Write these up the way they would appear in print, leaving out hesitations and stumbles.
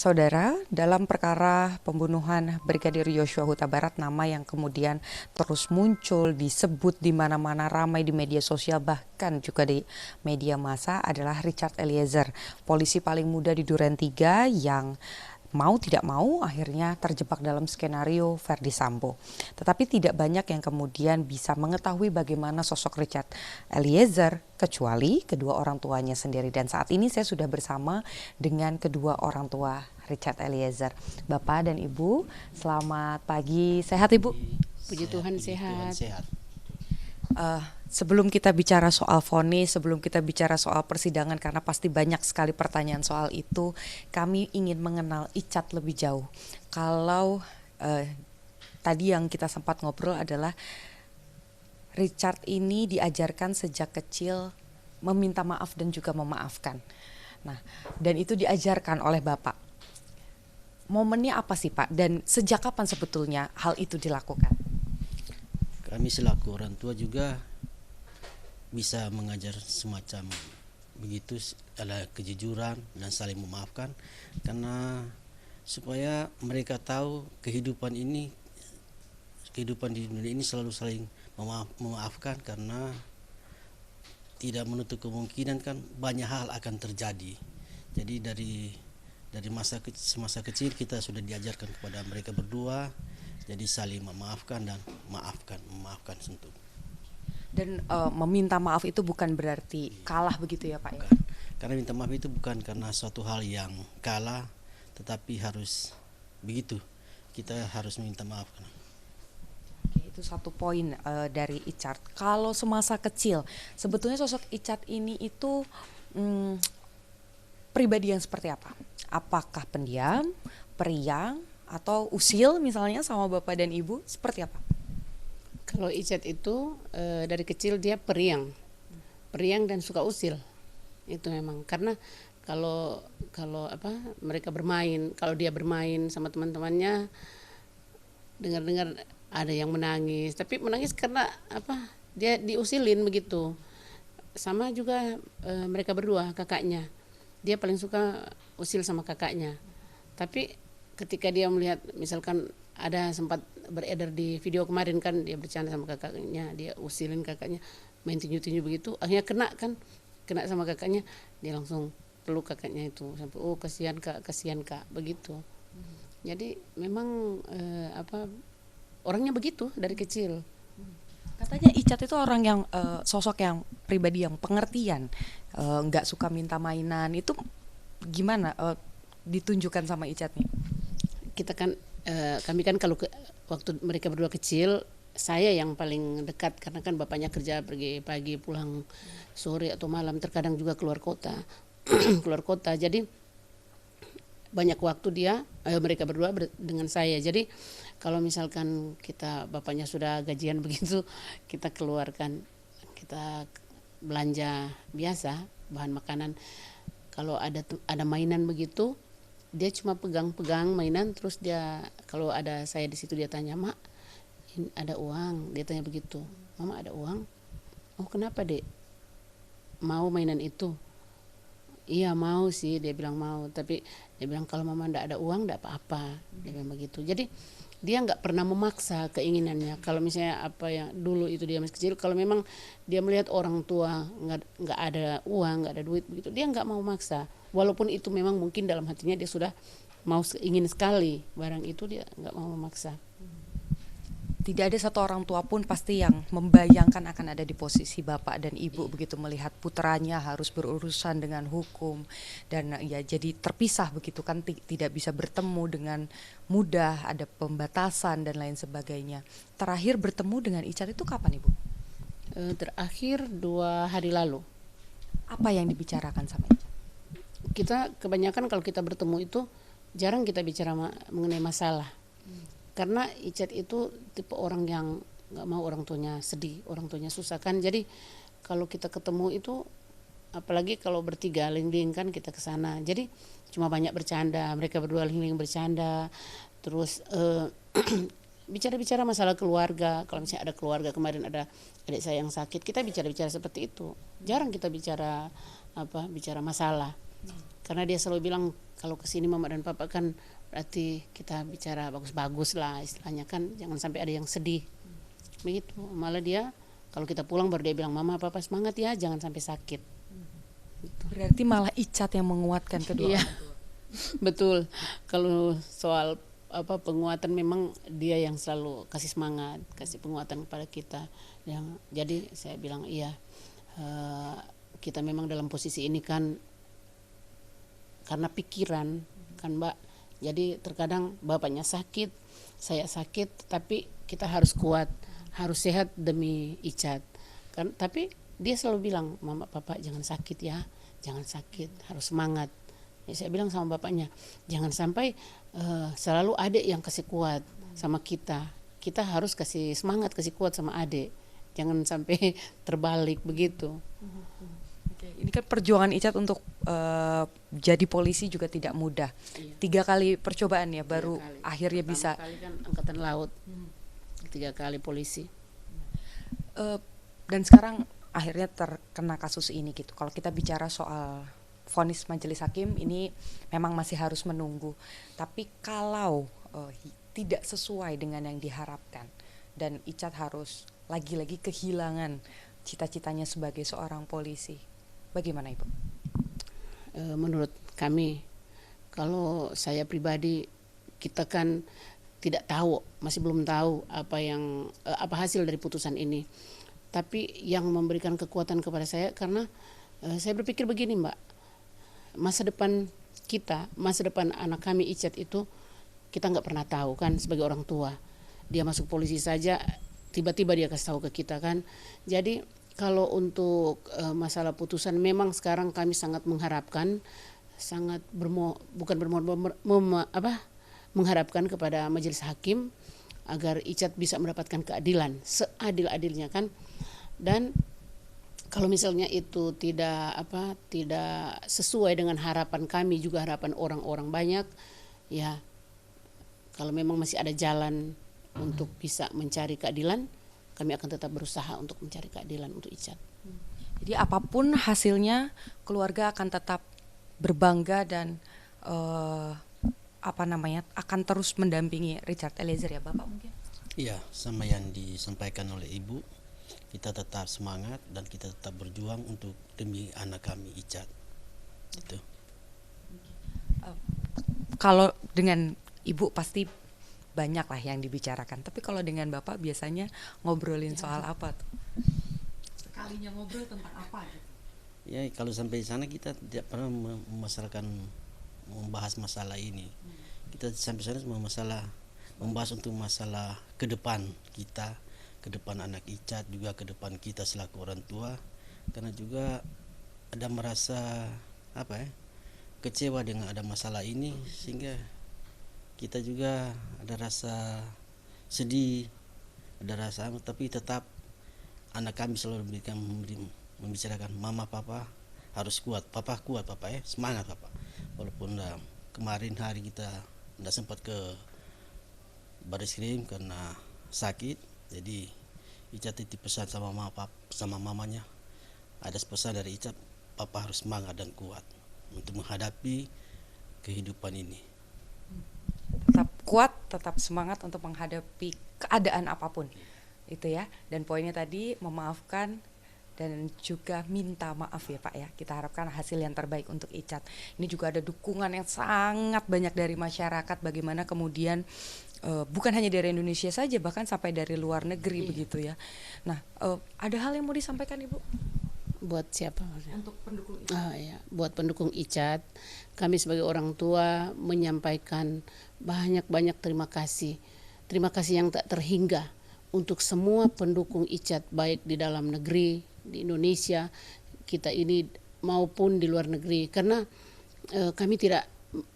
Saudara, dalam perkara pembunuhan Brigadir Yosua Huta Barat, nama yang kemudian terus muncul, disebut di mana-mana, ramai di media sosial, bahkan juga di media massa adalah Richard Eliezer, polisi paling muda di Duren 3 yang mau tidak mau akhirnya terjebak dalam skenario Verdi Sambo. Tetapi tidak banyak yang kemudian bisa mengetahui bagaimana sosok Richard Eliezer kecuali kedua orang tuanya sendiri. Dan saat ini saya sudah bersama dengan kedua orang tua Richard Eliezer. Bapak dan Ibu, selamat pagi. Sehat Ibu? Puji Tuhan sehat. Sebelum kita bicara soal vonis, sebelum kita bicara soal persidangan, karena pasti banyak sekali pertanyaan soal itu, kami ingin mengenal Icat lebih jauh. Kalau tadi yang kita sempat ngobrol adalah Richard ini diajarkan sejak kecil meminta maaf dan juga memaafkan. Nah, dan itu diajarkan oleh Bapak. Momennya apa sih Pak? Dan sejak kapan sebetulnya hal itu dilakukan? Kami selaku orang tua juga bisa mengajar semacam begitu, adalah kejujuran dan saling memaafkan, karena supaya mereka tahu kehidupan di dunia ini selalu saling memaafkan, karena tidak menutup kemungkinan kan banyak hal akan terjadi. Jadi dari semasa kecil kita sudah diajarkan kepada mereka berdua, jadi saling memaafkan dan memaafkan untuk. Dan meminta maaf itu bukan berarti kalah begitu ya Pak? Bukan. Karena minta maaf itu bukan karena suatu hal yang kalah, tetapi harus begitu. Kita harus minta maaf. Oke, itu satu poin dari Icat. Kalau semasa kecil, sebetulnya sosok Icat ini itu pribadi yang seperti apa? Apakah pendiam, periang, atau usil misalnya sama Bapak dan Ibu? Seperti apa? Kalau Icat itu dari kecil dia periang dan suka usil. Itu memang karena kalau mereka bermain, kalau dia bermain sama teman-temannya, dengar-dengar ada yang menangis, tapi menangis karena dia diusilin begitu. Sama juga mereka berdua, kakaknya, dia paling suka usil sama kakaknya. Tapi ketika dia melihat, misalkan ada sempat beredar di video kemarin kan, dia bercanda sama kakaknya, dia usilin kakaknya, main tinju-tinju begitu, akhirnya kena sama kakaknya, dia langsung peluk kakaknya itu sampai kasihan kak begitu. Jadi memang orangnya begitu dari kecil. Katanya Icat itu orang yang sosok yang pribadi yang pengertian, nggak suka minta mainan. Itu gimana ditunjukkan sama Icat nih? Kita kan kami kan kalau waktu mereka berdua kecil, saya yang paling dekat karena kan bapaknya kerja, pergi pagi pulang sore atau malam, terkadang juga keluar kota. Jadi banyak waktu mereka berdua dengan saya. Jadi kalau misalkan bapaknya sudah gajian begitu, kita belanja biasa bahan makanan. Kalau ada mainan begitu, dia cuma pegang-pegang mainan, terus dia kalau ada saya di situ, dia tanya, "Mak, ini ada uang?" Dia tanya begitu. "Mama, ada uang?" "Oh, kenapa, Dek? Mau mainan itu?" "Iya, mau sih," dia bilang mau. Tapi dia bilang, "Kalau Mama enggak ada uang enggak apa-apa." Dia bilang begitu. Jadi dia enggak pernah memaksa keinginannya. Kalau misalnya apa yang dulu itu dia masih kecil, kalau memang dia melihat orang tua enggak ada uang, enggak ada duit begitu, dia enggak mau maksa. Walaupun itu memang mungkin dalam hatinya dia sudah ingin sekali barang itu, dia enggak mau memaksa. Tidak ada satu orang tua pun pasti yang membayangkan akan ada di posisi Bapak dan Ibu begitu, melihat putranya harus berurusan dengan hukum dan ya jadi terpisah begitu kan, tidak bisa bertemu dengan mudah, ada pembatasan dan lain sebagainya. Terakhir bertemu dengan Icat itu kapan Ibu? Terakhir 2 hari lalu. Apa yang dibicarakan sama Icat? Kita kebanyakan kalau kita bertemu itu jarang kita bicara mengenai masalah. Karena Icat itu tipe orang yang gak mau orang tuanya sedih, orang tuanya susah kan. Jadi kalau kita ketemu itu, apalagi kalau bertiga ling-ling kan kita kesana. Jadi cuma banyak bercanda, mereka berdua ling-ling bercanda. Terus bicara-bicara masalah keluarga. Kalau misalnya ada keluarga, kemarin ada adik saya yang sakit, kita bicara-bicara seperti itu. Jarang kita bicara masalah. Karena dia selalu bilang kalau kesini mama dan papa kan berarti kita bicara bagus-bagus lah istilahnya kan, jangan sampai ada yang sedih. Begitu. Malah dia kalau kita pulang baru dia bilang mama papa semangat ya, jangan sampai sakit. Berarti malah Icat yang menguatkan kedua Iya. orang tua. Betul. Kalau soal penguatan memang dia yang selalu kasih semangat, kasih penguatan kepada kita. Jadi saya bilang iya, kita memang dalam posisi ini kan karena pikiran kan Mbak. Jadi terkadang bapaknya sakit, saya sakit, tapi kita harus kuat, harus sehat demi Icat. Kan tapi dia selalu bilang, "Mama, papa jangan sakit ya. Jangan sakit, harus semangat." Ya, saya bilang sama bapaknya, jangan sampai selalu adik yang kasih kuat sama kita. Kita harus kasih semangat, kasih kuat sama adik. Jangan sampai terbalik begitu. Oke, ini kan perjuangan Icat untuk jadi polisi juga tidak mudah. Iya. 3 kali percobaan ya, baru 3 kali. akhirnya Pertama bisa. kali kan angkatan laut, 3 kali polisi. Dan sekarang akhirnya terkena kasus ini gitu. Kalau kita bicara soal vonis majelis hakim ini memang masih harus menunggu. Tapi kalau tidak sesuai dengan yang diharapkan dan Icat harus lagi-lagi kehilangan cita-citanya sebagai seorang polisi, bagaimana Ibu? Menurut kami, kalau saya pribadi, kita kan tidak tahu, masih belum tahu apa hasil dari putusan ini. Tapi yang memberikan kekuatan kepada saya karena saya berpikir begini Mbak, masa depan kita, masa depan anak kami Icat itu kita nggak pernah tahu kan sebagai orang tua. Dia masuk polisi saja, tiba-tiba dia kasih tahu ke kita kan. Jadi kalau untuk masalah putusan memang sekarang kami sangat mengharapkan, mengharapkan kepada majelis hakim agar Icat bisa mendapatkan keadilan seadil-adilnya kan. Dan kalau misalnya itu tidak sesuai dengan harapan kami juga harapan orang-orang banyak, ya kalau memang masih ada jalan untuk bisa mencari keadilan, kami akan tetap berusaha untuk mencari keadilan untuk Icat. Jadi apapun hasilnya, keluarga akan tetap berbangga dan akan terus mendampingi Richard Eliezer ya Bapak mungkin? Iya, sama yang disampaikan oleh Ibu, kita tetap semangat dan kita tetap berjuang untuk demi anak kami Icat. Itu. Kalau dengan Ibu pasti banyak lah yang dibicarakan. Tapi kalau dengan Bapak biasanya ngobrolin soal apa tuh? Sekalinya ngobrol tentang apa gitu? Ya kalau sampai sana kita tidak pernah membahas masalah ini. Kita sampai sana cuma membahas untuk masalah ke depan kita, ke depan anak Icat, juga ke depan kita selaku orang tua. Karena juga ada merasa kecewa dengan ada masalah ini, sehingga kita juga ada rasa sedih, ada rasa, tapi tetap anak kami selalu membicarakan mama papa harus kuat, papa kuat papa semangat papa. Walaupun kemarin hari kita tidak sempat ke Baris Krim karena sakit, jadi Icat titip pesan sama mamanya, ada pesan dari Icat, papa harus semangat dan kuat untuk menghadapi kehidupan ini. Tetap kuat, tetap semangat untuk menghadapi keadaan apapun itu ya. Dan poinnya tadi memaafkan dan juga minta maaf ya Pak ya. Kita harapkan hasil yang terbaik untuk Icat. Ini juga ada dukungan yang sangat banyak dari masyarakat, bagaimana kemudian bukan hanya dari Indonesia saja, bahkan sampai dari luar negeri begitu ya. Nah, ada hal yang mau disampaikan Ibu? Buat siapa? Untuk pendukung Icat. Buat pendukung Icat, kami sebagai orang tua menyampaikan banyak-banyak terima kasih. Terima kasih yang tak terhingga untuk semua pendukung Icat, baik di dalam negeri, di Indonesia kita ini maupun di luar negeri. Karena kami tidak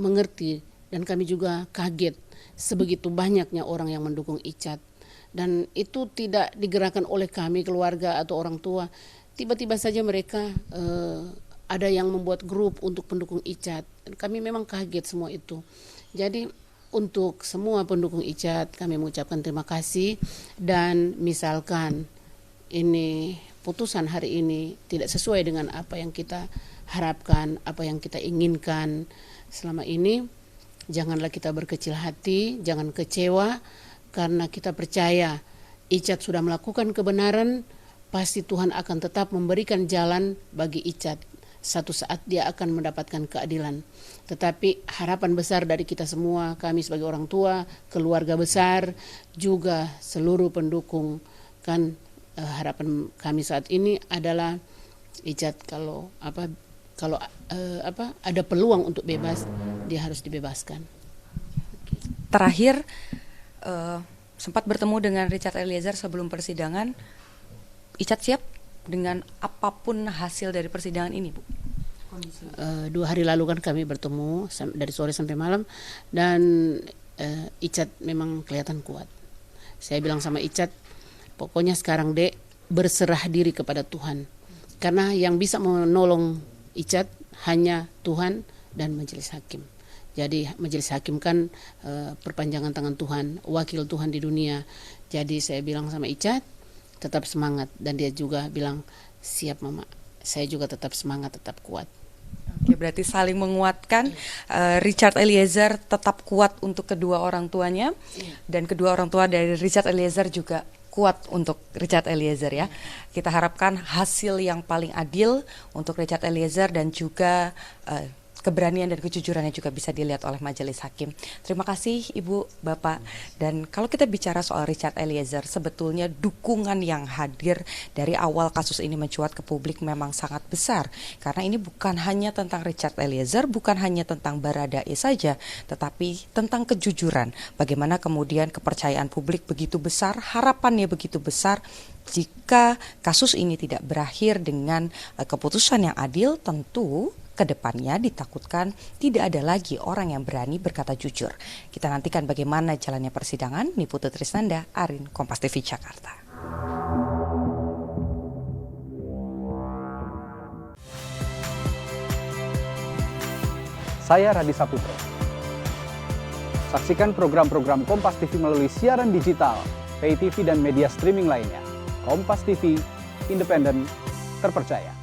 mengerti dan kami juga kaget sebegitu banyaknya orang yang mendukung Icat. Dan itu tidak digerakkan oleh kami keluarga atau orang tua. Tiba-tiba saja mereka ada yang membuat grup untuk pendukung Icat. Kami memang kaget semua itu. Jadi untuk semua pendukung Icat kami mengucapkan terima kasih. Dan misalkan ini putusan hari ini tidak sesuai dengan apa yang kita harapkan, apa yang kita inginkan selama ini. Janganlah kita berkecil hati, jangan kecewa, karena kita percaya Icat sudah melakukan kebenaran, pasti Tuhan akan tetap memberikan jalan bagi Icat. Satu saat dia akan mendapatkan keadilan. Tetapi harapan besar dari kita semua, kami sebagai orang tua, keluarga besar, juga seluruh pendukung, kan harapan kami saat ini adalah Icat kalau ada peluang untuk bebas, dia harus dibebaskan. Terakhir, sempat bertemu dengan Richard Eliezer sebelum persidangan. Icat siap dengan apapun hasil dari persidangan ini, Bu? 2 hari lalu kan kami bertemu dari sore sampai malam, dan Icat memang kelihatan kuat. Saya bilang sama Icat, pokoknya sekarang Dek, berserah diri kepada Tuhan. Karena yang bisa menolong Icat hanya Tuhan dan majelis hakim. Jadi majelis hakim kan perpanjangan tangan Tuhan, wakil Tuhan di dunia. Jadi saya bilang sama Icat, tetap semangat, dan dia juga bilang, siap Mama. Saya juga tetap semangat, tetap kuat. Oke, berarti saling menguatkan. Richard Eliezer tetap kuat untuk kedua orang tuanya, dan kedua orang tua dari Richard Eliezer juga kuat untuk Richard Eliezer ya. Kita harapkan hasil yang paling adil untuk Richard Eliezer, dan juga keberanian dan kejujurannya juga bisa dilihat oleh majelis hakim. Terima kasih Ibu, Bapak. Dan kalau kita bicara soal Richard Eliezer, sebetulnya dukungan yang hadir dari awal kasus ini mencuat ke publik memang sangat besar. Karena ini bukan hanya tentang Richard Eliezer, bukan hanya tentang Baradae saja, tetapi tentang kejujuran. Bagaimana kemudian kepercayaan publik begitu besar, harapannya begitu besar. Jika kasus ini tidak berakhir dengan keputusan yang adil, tentu kedepannya ditakutkan tidak ada lagi orang yang berani berkata jujur. Kita nantikan bagaimana jalannya persidangan. Niputu Trisnanda, Arin, Kompas TV Jakarta. Saya Radi Saputro. Saksikan program-program Kompas TV melalui siaran digital, pay TV dan media streaming lainnya. Kompas TV, independen, terpercaya.